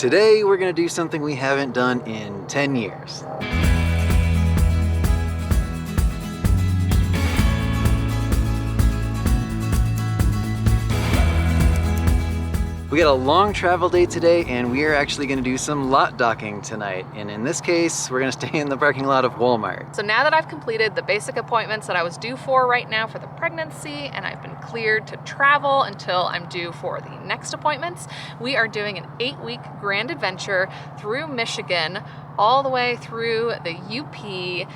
Today we're gonna do something we haven't done in 10 years. We got a long travel day today, and we are actually gonna do some lot docking tonight. And in this case, we're gonna stay in the parking lot of Walmart. So now that I've completed the basic appointments that I was due for right now for the pregnancy, and I've been cleared to travel until I'm due for the next appointments, we are doing an 8-week grand adventure through Michigan, all the way through the UP,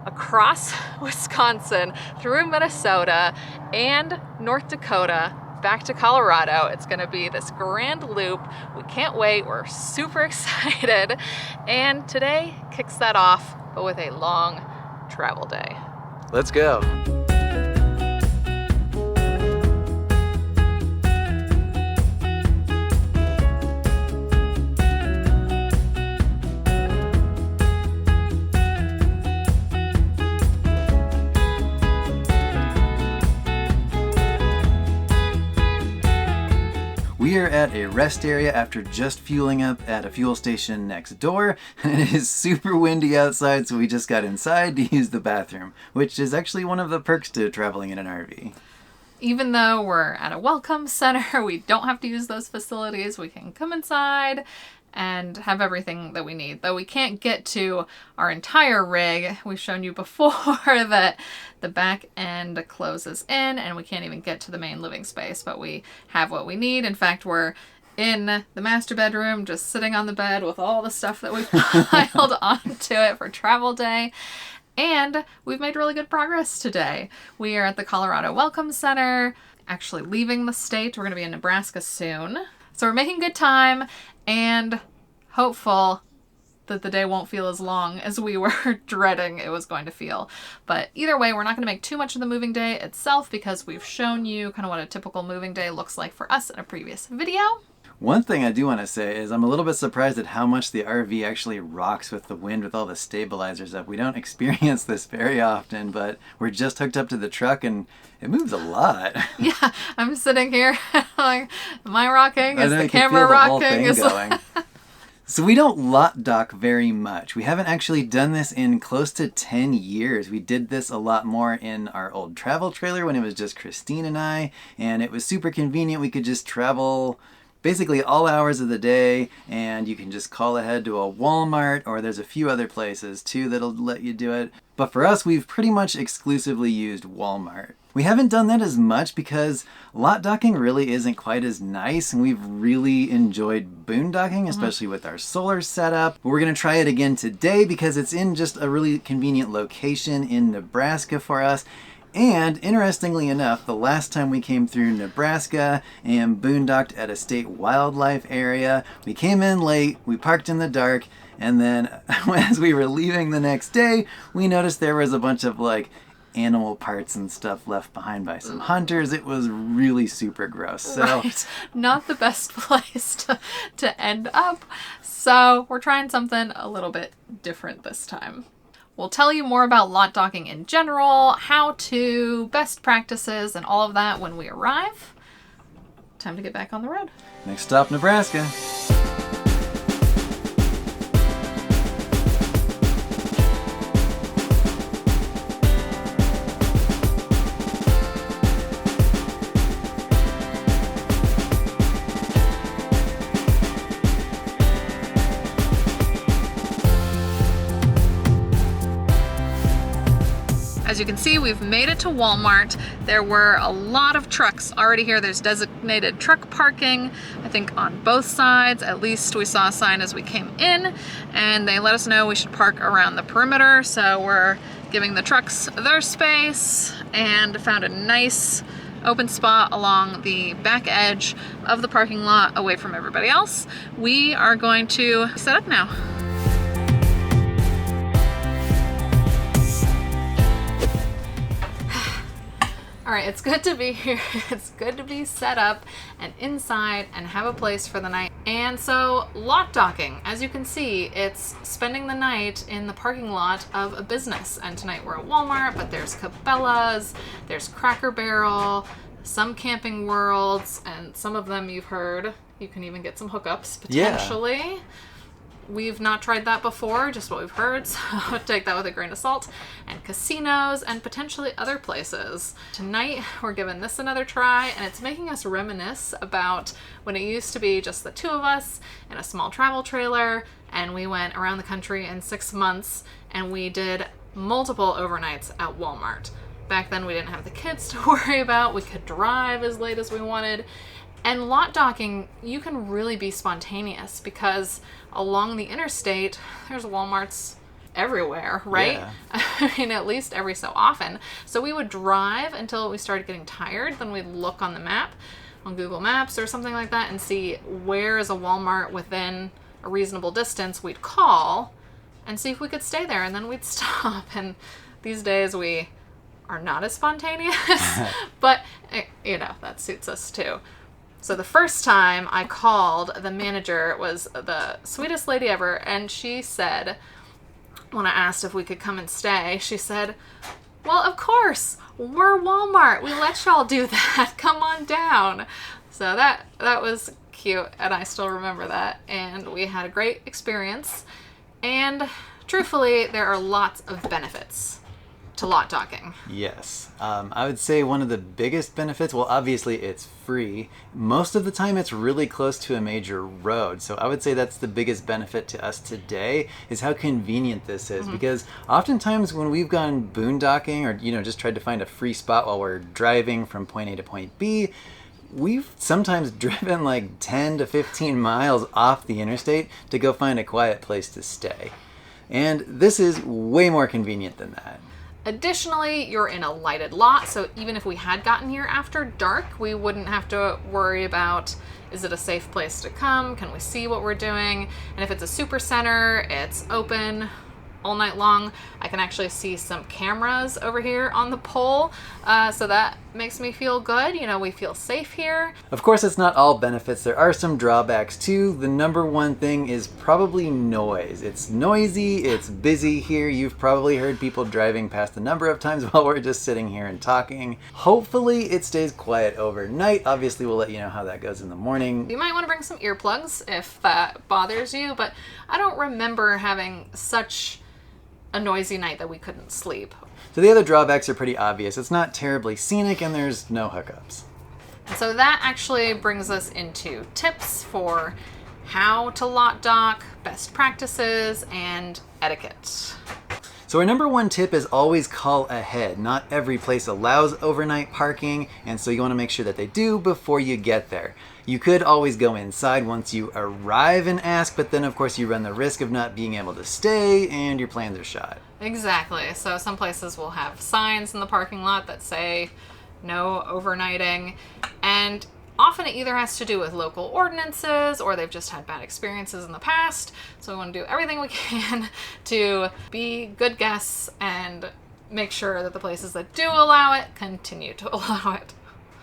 across Wisconsin, through Minnesota, and North Dakota, back to Colorado. It's gonna be this grand loop. We can't wait, we're super excited. And today kicks that off, but with a long travel day. Let's go. We are at a rest area after just fueling up at a fuel station next door, and it is super windy outside, so we just got inside to use the bathroom, which is actually one of the perks to traveling in an RV. Even though we're at a welcome center, we don't have to use those facilities. We can come inside and have everything that we need. Though we can't get to our entire rig. We've shown you before that the back end closes in and we can't even get to the main living space, but we have what we need. In fact, we're in the master bedroom, just sitting on the bed with all the stuff that we've piled onto it for travel day. And we've made really good progress today. We are at the Colorado Welcome Center, actually leaving the state. We're gonna be in Nebraska soon. So we're making good time and hopeful that the day won't feel as long as we were dreading it was going to feel. But either way, we're not going to make too much of the moving day itself because we've shown you kind of what a typical moving day looks like for us in a previous video. One thing I do want to say is I'm a little bit surprised at how much the RV actually rocks with the wind with all the stabilizers up. We don't experience this very often, but we're just hooked up to the truck and it moves a lot. Yeah, I'm sitting here like, am I rocking? Is the camera rocking? So we don't lot dock very much. We haven't actually done this in close to 10 years. We did this a lot more in our old travel trailer when it was just Christine and I, and it was super convenient. We could just travel basically all hours of the day, and you can just call ahead to a Walmart, or there's a few other places too that'll let you do it. But for us, we've pretty much exclusively used Walmart. We haven't done that as much because lot docking really isn't quite as nice, and we've really enjoyed boondocking, especially with our solar setup. But we're gonna try it again today because it's in just a really convenient location in Nebraska for us. And interestingly enough, the last time we came through Nebraska and boondocked at a state wildlife area, we came in late, we parked in the dark, and then as we were leaving the next day, we noticed there was a bunch of like animal parts and stuff left behind by some hunters. It was really super gross. So right. Not the best place to end up. So we're trying something a little bit different this time. We'll tell you more about lot docking in general, how to, best practices, and all of that when we arrive. Time to get back on the road. Next stop, Nebraska. As you can see, we've made it to Walmart. There were a lot of trucks already here. There's designated truck parking, I think on both sides. At least we saw a sign as we came in, and they let us know we should park around the perimeter. So we're giving the trucks their space and found a nice open spot along the back edge of the parking lot away from everybody else. We are going to set up now. All right, it's good to be here. It's good to be set up and inside and have a place for the night. And so lot docking, as you can see, it's spending the night in the parking lot of a business. And tonight we're at Walmart, but there's Cabela's, there's Cracker Barrel, some Camping Worlds, and some of them you've heard. You can even get some hookups, Yeah. potentially. We've not tried that before, just what we've heard, so take that with a grain of salt. And casinos and potentially other places. Tonight, we're giving this another try, and it's making us reminisce about when it used to be just the two of us in a small travel trailer, and we went around the country in 6 months, and we did multiple overnights at Walmart. Back then, we didn't have the kids to worry about. We could drive as late as we wanted. And lot docking, you can really be spontaneous because along the interstate, there's Walmarts everywhere, right? Yeah. I mean, at least every so often. So we would drive until we started getting tired. Then we'd look on the map, on Google Maps or something like that, and see where is a Walmart within a reasonable distance. We'd call and see if we could stay there, and then we'd stop. And these days we are not as spontaneous, but you know, that suits us too. So the first time I called, the manager was the sweetest lady ever, and she said, when I asked if we could come and stay, she said, well, of course, we're Walmart. We let y'all do that. Come on down. So that was cute, and I still remember that, and we had a great experience. And truthfully, there are lots of benefits to lot docking. Yes. I would say one of the biggest benefits, well, obviously it's free. Most of the time it's really close to a major road. So I would say that's the biggest benefit to us today, is how convenient this is. Because oftentimes when we've gone boondocking or, just tried to find a free spot while we're driving from point A to point B, we've sometimes driven like 10 to 15 miles off the interstate to go find a quiet place to stay. And this is way more convenient than that. Additionally, you're in a lighted lot, so even if we had gotten here after dark, we wouldn't have to worry about, is it a safe place to come? Can we see what we're doing? And if it's a super center, it's open all night long. I can actually see some cameras over here on the pole, so that makes me feel good. We feel safe here. Of course, it's not all benefits. There are some drawbacks too. The number one thing is probably noise. It's noisy, it's busy here. You've probably heard people driving past a number of times while we're just sitting here and talking. Hopefully it stays quiet overnight. Obviously, we'll let you know how that goes in the morning. You might want to bring some earplugs if that bothers you, but I don't remember having such a noisy night that we couldn't sleep. So the other drawbacks are pretty obvious. It's not terribly scenic and there's no hookups. And so that actually brings us into tips for how to lot dock, best practices, and etiquette. So our number one tip is always call ahead. Not every place allows overnight parking, and so you want to make sure that they do before you get there. You could always go inside once you arrive and ask, but then of course you run the risk of not being able to stay and your plans are shot. Exactly. So some places will have signs in the parking lot that say no overnighting, and often it either has to do with local ordinances or they've just had bad experiences in the past. So we want to do everything we can to be good guests and make sure that the places that do allow it continue to allow it.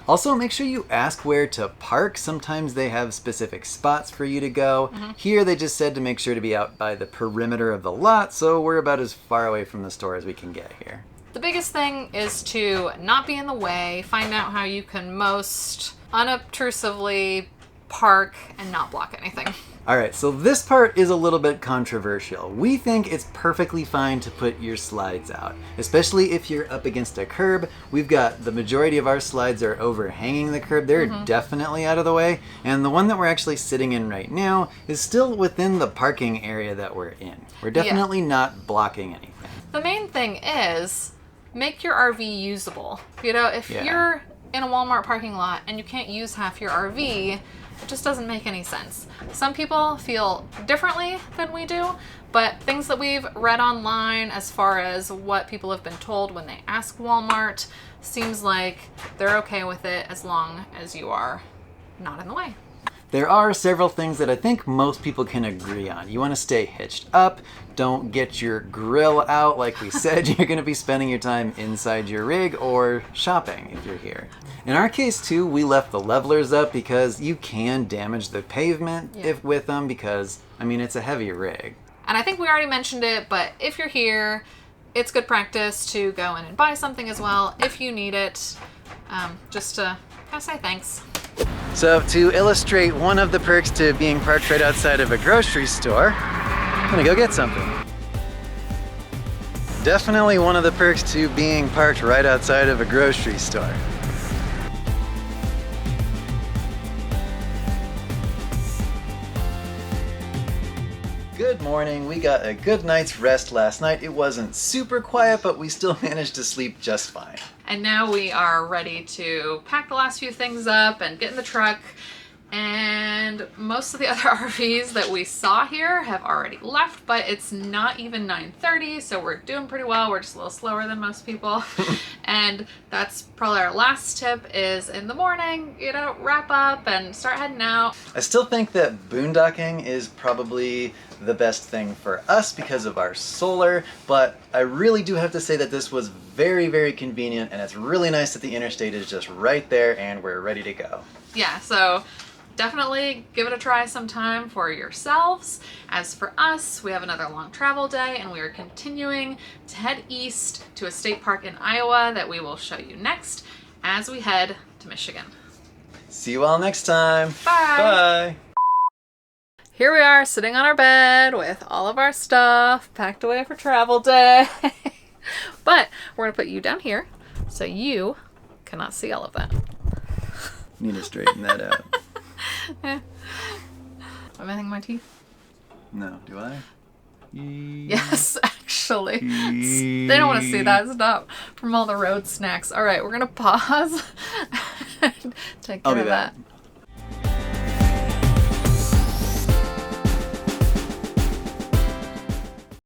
Also, make sure you ask where to park. Sometimes they have specific spots for you to go. Here, they just said to make sure to be out by the perimeter of the lot, so we're about as far away from the store as we can get here. The biggest thing is to not be in the way, find out how you can most unobtrusively park and not block anything. Alright, so this part is a little bit controversial. We think it's perfectly fine to put your slides out, especially if you're up against a curb. We've got the majority of our slides are overhanging the curb. They're definitely out of the way, and the one that we're actually sitting in right now is still within the parking area that we're in. We're definitely not blocking anything. The main thing is make your RV usable. If you're in a Walmart parking lot and you can't use half your RV, it just doesn't make any sense. Some people feel differently than we do, but things that we've read online as far as what people have been told when they ask Walmart seems like they're okay with it as long as you are not in the way. There are several things that I think most people can agree on. You want to stay hitched up. Don't get your grill out. Like we said, you're going to be spending your time inside your rig or shopping if you're here. In our case, too, we left the levelers up because you can damage the pavement with them because, it's a heavy rig. And I think we already mentioned it, but if you're here, it's good practice to go in and buy something as well if you need it, just to say thanks. So to illustrate one of the perks to being parked right outside of a grocery store, I'm gonna go get something. Definitely one of the perks to being parked right outside of a grocery store. Good morning. We got a good night's rest last night. It wasn't super quiet, but we still managed to sleep just fine. And now we are ready to pack the last few things up and get in the truck. And most of the other RVs that we saw here have already left, but it's not even 9:30, so we're doing pretty well. We're just a little slower than most people. And that's probably our last tip is in the morning, you know, wrap up and start heading out. I still think that boondocking is probably the best thing for us because of our solar, but I really do have to say that this was very, very convenient, and it's really nice that the interstate is just right there and we're ready to go. Yeah, so definitely give it a try sometime for yourselves. As for us, we have another long travel day and we are continuing to head east to a state park in Iowa that we will show you next as we head to Michigan. See you all next time. Bye. Bye. Here we are sitting on our bed with all of our stuff packed away for travel day. But we're going to put you down here so you cannot see all of that. Need to straighten that out. Am I hitting my teeth? No, do I? Yes, actually. They don't want to see that. Stop. From all the road snacks. All right, we're going to pause and take care of that.